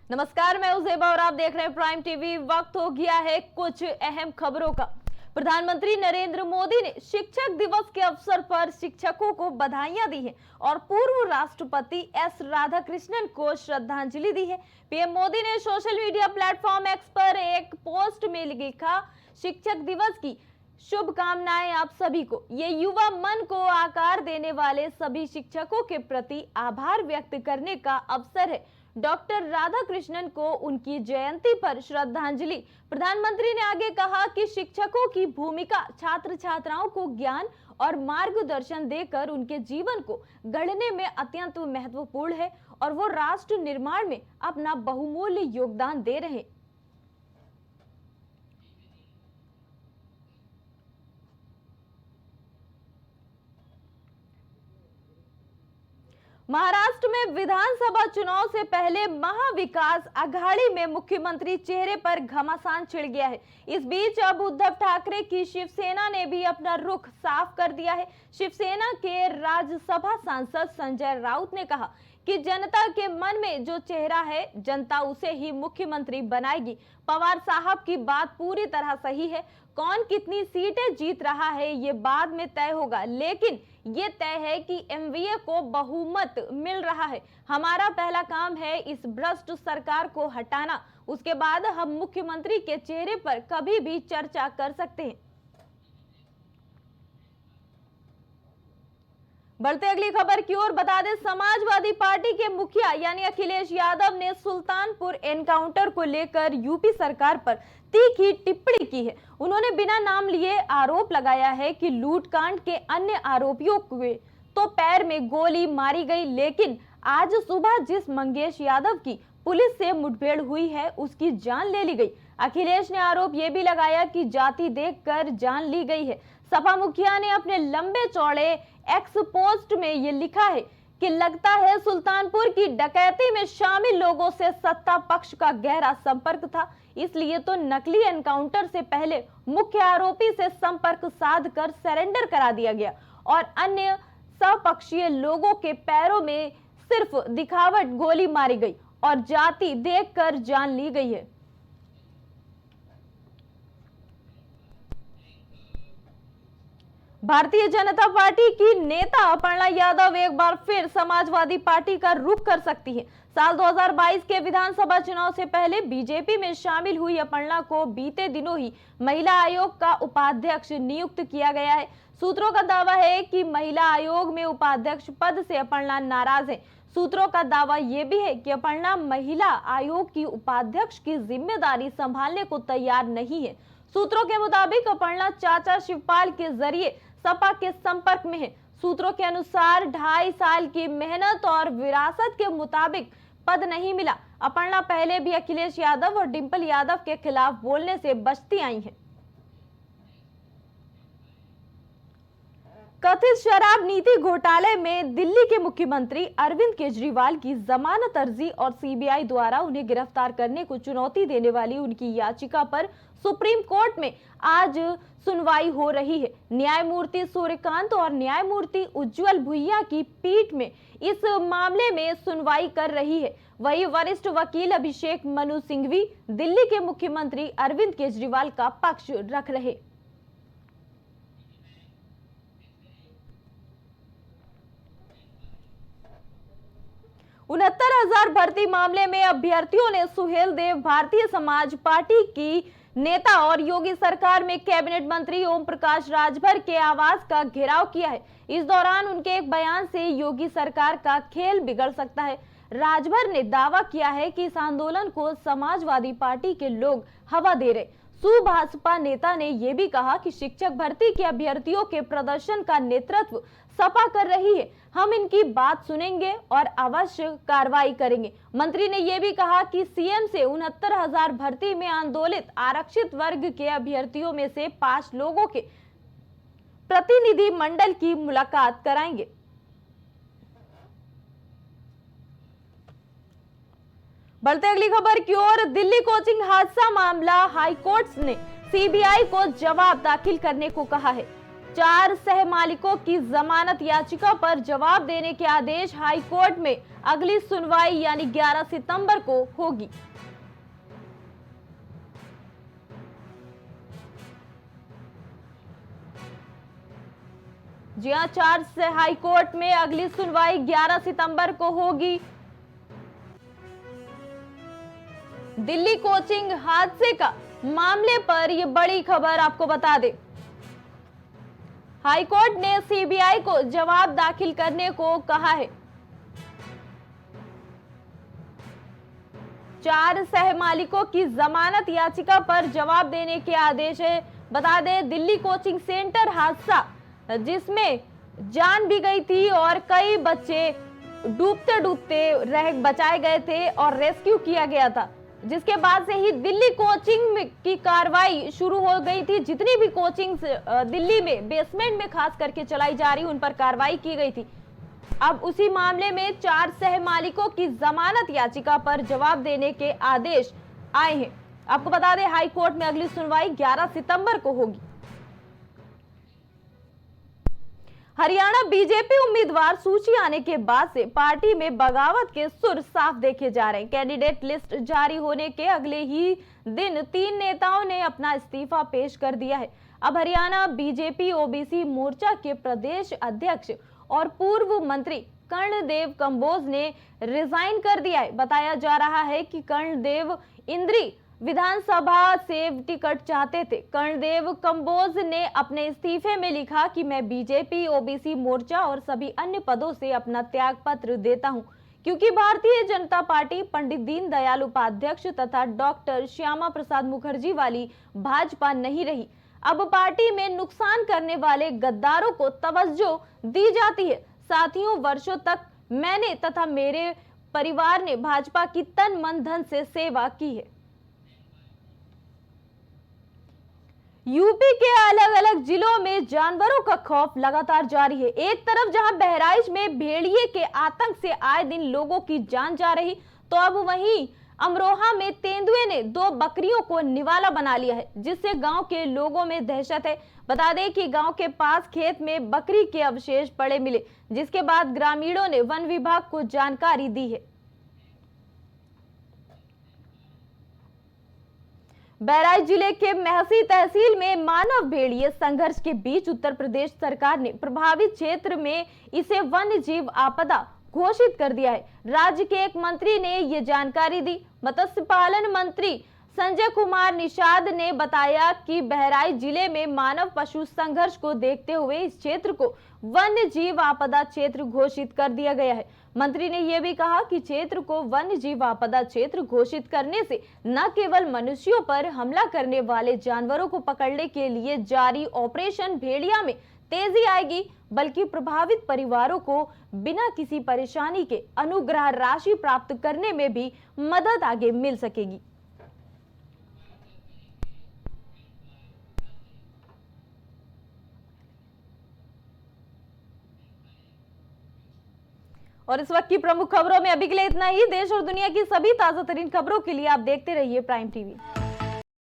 नमस्कार, मैं उजेबा और आप देख रहे हैं प्राइम टीवी। वक्त हो गया है कुछ अहम खबरों का। प्रधानमंत्री नरेंद्र मोदी ने शिक्षक दिवस के अवसर पर शिक्षकों को बधाइयां दी हैं और पूर्व राष्ट्रपति एस राधाकृष्णन को श्रद्धांजलि दी है। पीएम मोदी ने सोशल मीडिया प्लेटफॉर्म एक्स पर एक पोस्ट में लिखा, शिक्षक दिवस की शुभकामनाएं आप सभी को। ये युवा मन को आकार देने वाले सभी शिक्षकों के प्रति आभार व्यक्त करने का अवसर है। डॉक्टर राधाकृष्णन को उनकी जयंती पर श्रद्धांजलि। प्रधानमंत्री ने आगे कहा कि शिक्षकों की भूमिका छात्र छात्राओं को ज्ञान और मार्गदर्शन देकर उनके जीवन को गढ़ने में अत्यंत महत्वपूर्ण है और वो राष्ट्र निर्माण में अपना बहुमूल्य योगदान दे रहे हैं। महाराष्ट्र में विधानसभा चुनाव से पहले महाविकास आघाड़ी में मुख्यमंत्री चेहरे पर घमासान छिड़ गया है। इस बीच अब उद्धव ठाकरे की शिवसेना ने भी अपना रुख साफ कर दिया है। शिवसेना के राज्यसभा सांसद संजय राउत ने कहा कि जनता के मन में जो चेहरा है, जनता उसे ही मुख्यमंत्री बनाएगी। पवार साहब की बात पूरी तरह सही है। कौन कितनी सीटें जीत रहा है ये बाद में तय होगा, लेकिन ये तय है कि एमवीए को बहुमत मिल रहा है। हमारा पहला काम है इस भ्रष्ट सरकार को हटाना, उसके बाद हम मुख्यमंत्री के चेहरे पर कभी भी चर्चा कर सकते हैं। बढ़ते अगली खबर की ओर, बता दें समाजवादी पार्टी के मुखिया यानी अखिलेश यादव ने सुल्तानपुर एनकाउंटर को लेकर यूपी सरकार पर तीखी टिप्पणी की है। उन्होंने बिना नाम लिए आरोप लगाया है कि लूटकांड के अन्य आरोपियों को तो पैर में गोली मारी गई, लेकिन आज सुबह जिस मंगेश यादव की पुलिस से मुठभेड़ हुई है उसकी जान ले ली गई। अखिलेश ने आरोप ये भी लगाया कि जाति देखकर जान ली गई है। सपा मुखिया ने अपने लंबे चौड़े एक्स पोस्ट में ये लिखा है कि लगता है सुल्तानपुर की डकैती में शामिल लोगों से सत्ता पक्ष का गहरा संपर्क था, इसलिए तो नकली एनकाउंटर से पहले मुख्य आरोपी से संपर्क साध कर सरेंडर करा दिया गया और अन्य सपक्षीय लोगों के पैरों में सिर्फ दिखावट गोली मारी गई और जाति देखकर जान ली गई है। भारतीय जनता पार्टी की नेता अपर्णा यादव एक बार फिर समाजवादी पार्टी का रुख कर सकती है। साल 2022 के विधानसभा चुनाव से पहले बीजेपी में शामिल हुई अपर्णा को बीते दिनों ही महिला आयोग का उपाध्यक्ष नियुक्त किया गया है। सूत्रों का दावा है कि महिला आयोग में उपाध्यक्ष पद से अपर्णा नाराज है। सूत्रों का दावा यह भी है कि अपर्णा महिला आयोग की उपाध्यक्ष की जिम्मेदारी संभालने को तैयार नहीं है। सूत्रों के मुताबिक अपर्णा चाचा शिवपाल के जरिए सपा के संपर्क में है। सूत्रों के अनुसार 2.5 साल की मेहनत और विरासत के मुताबिक पद नहीं मिला। अपर्णा पहले भी अखिलेश यादव और डिंपल यादव के खिलाफ बोलने से बचती आई हैं। कथित शराब नीति घोटाले में दिल्ली के मुख्यमंत्री अरविंद केजरीवाल की जमानत अर्जी और सीबीआई द्वारा उन्हें गिरफ्तार करने को चुनौती देने वाली उनकी याचिका पर सुप्रीम कोर्ट में आज सुनवाई हो रही है। न्यायमूर्ति सूर्यकांत और न्यायमूर्ति उज्जवल भुइया की पीठ में इस मामले में सुनवाई कर रही है। वही वरिष्ठ वकील अभिषेक मनु सिंघवी दिल्ली के मुख्यमंत्री अरविंद केजरीवाल का पक्ष रख रहे। उनहत्तर हजार भर्ती मामले में अभ्यर्थियों ने सुहेल देव भारतीय समाज पार्टी की नेता और योगी सरकार में कैबिनेट मंत्री ओम प्रकाश राजभर के आवास का घेराव किया है। इस दौरान उनके एक बयान से योगी सरकार का खेल बिगड़ सकता है। राजभर ने दावा किया है कि इस आंदोलन को समाजवादी पार्टी के लोग हवा दे रहे। सुभाषपा नेता ने यह भी कहा कि शिक्षक भर्ती के अभ्यर्थियों के प्रदर्शन का नेतृत्व सपा कर रही है। हम इनकी बात सुनेंगे और अवश्य कार्रवाई करेंगे। मंत्री ने यह भी कहा कि सीएम से 69,000 भर्ती में आंदोलित आरक्षित वर्ग के अभ्यर्थियों में से 5 लोगों के प्रतिनिधि मंडल की मुलाकात कराएंगे। बढ़ते अगली खबर की ओर, दिल्ली कोचिंग हादसा मामला हाईकोर्ट ने सीबीआई को जवाब दाखिल करने को कहा है। 4 सह मालिकों की जमानत याचिका पर जवाब देने के आदेश। हाई कोर्ट में अगली सुनवाई यानी 11 सितंबर को होगी। जी हां, 4 से हाई कोर्ट में अगली सुनवाई 11 सितंबर को होगी। दिल्ली कोचिंग हादसे का मामले पर यह बड़ी खबर आपको बता दें। हाईकोर्ट ने सीबीआई को जवाब दाखिल करने को कहा है। 4 सह मालिकों की जमानत याचिका पर जवाब देने के आदेश है। बता दें, दिल्ली कोचिंग सेंटर हादसा जिसमें जान भी गई थी और कई बच्चे डूबते डूबते बचाए गए थे और रेस्क्यू किया गया था, जिसके बाद से ही दिल्ली कोचिंग की कार्रवाई शुरू हो गई थी। जितनी भी कोचिंग दिल्ली में बेसमेंट में खास करके चलाई जा रही, उन पर कार्रवाई की गई थी। अब उसी मामले में 4 सह मालिकों की जमानत याचिका पर जवाब देने के आदेश आए हैं। आपको बता दें, हाई कोर्ट में अगली सुनवाई 11 सितंबर को होगी। हरियाणा बीजेपी उम्मीदवार सूची आने के बाद से पार्टी में बगावत के सुर साफ देखे जा रहे हैं। कैंडिडेट लिस्ट जारी होने के अगले ही दिन 3 नेताओं ने अपना इस्तीफा पेश कर दिया है। अब हरियाणा बीजेपी ओबीसी मोर्चा के प्रदेश अध्यक्ष और पूर्व मंत्री कर्णदेव कंबोज ने रिजाइन कर दिया है। बताया जा रहा है कि कर्णदेव इंद्री विधानसभा से टिकट चाहते थे। कर्णदेव कंबोज ने अपने इस्तीफे में लिखा कि मैं बीजेपी ओबीसी मोर्चा और सभी अन्य पदों से अपना त्याग पत्र देता हूं, क्योंकि भारतीय जनता पार्टी पंडित दीनदयाल उपाध्याय तथा डॉक्टर श्यामा प्रसाद मुखर्जी वाली भाजपा नहीं रही। अब पार्टी में नुकसान करने वाले गद्दारों को तवज्जो दी जाती है। साथियों, वर्षों तक मैंने तथा मेरे परिवार ने भाजपा की तन मन धन से सेवा की है। यूपी के अलग अलग जिलों में जानवरों का खौफ लगातार जारी है। एक तरफ जहां बहराइच में भेड़िए के आतंक से आए दिन लोगों की जान जा रही, तो अब वहीं अमरोहा में तेंदुए ने 2 बकरियों को निवाला बना लिया है, जिससे गांव के लोगों में दहशत है। बता दें कि गांव के पास खेत में बकरी के अवशेष पड़े मिले, जिसके बाद ग्रामीणों ने वन विभाग को जानकारी दी है। बहराइच जिले के महसी तहसील में मानव भेड़िए संघर्ष के बीच उत्तर प्रदेश सरकार ने प्रभावित क्षेत्र में इसे वन्य जीव आपदा घोषित कर दिया है। राज्य के एक मंत्री ने ये जानकारी दी। मत्स्य पालन मंत्री संजय कुमार निषाद ने बताया कि बहराइच जिले में मानव पशु संघर्ष को देखते हुए इस क्षेत्र को वन्य जीव आपदा क्षेत्र घोषित कर दिया गया है। मंत्री ने यह भी कहा कि क्षेत्र को वन्य जीव आपदा क्षेत्र घोषित करने से न केवल मनुष्यों पर हमला करने वाले जानवरों को पकड़ने के लिए जारी ऑपरेशन भेड़िया में तेजी आएगी, बल्कि प्रभावित परिवारों को बिना किसी परेशानी के अनुग्रह राशि प्राप्त करने में भी मदद आगे मिल सकेगी। और इस वक्त की प्रमुख खबरों में अभी के लिए इतना ही। देश और दुनिया की सभी ताजा तरीन खबरों के लिए आप देखते रहिए प्राइम टीवी।